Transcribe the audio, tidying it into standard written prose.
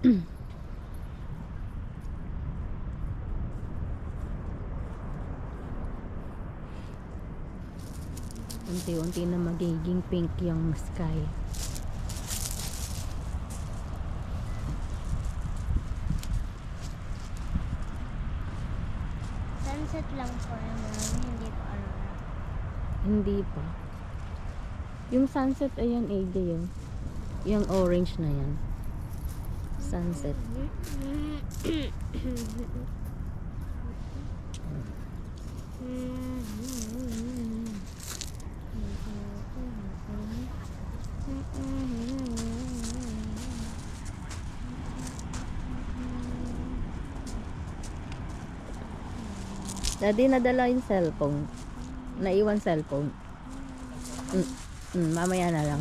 Unti-unti na magiging pink yung sky. Sunset lang po naman, hindi pa aurora. Hindi pa. Yung sunset, ayan, AJ yun. Yung orange na yan. Sunset. Daddy, nadala yung cellphone. Naiwan cellphone. Mamaya na lang.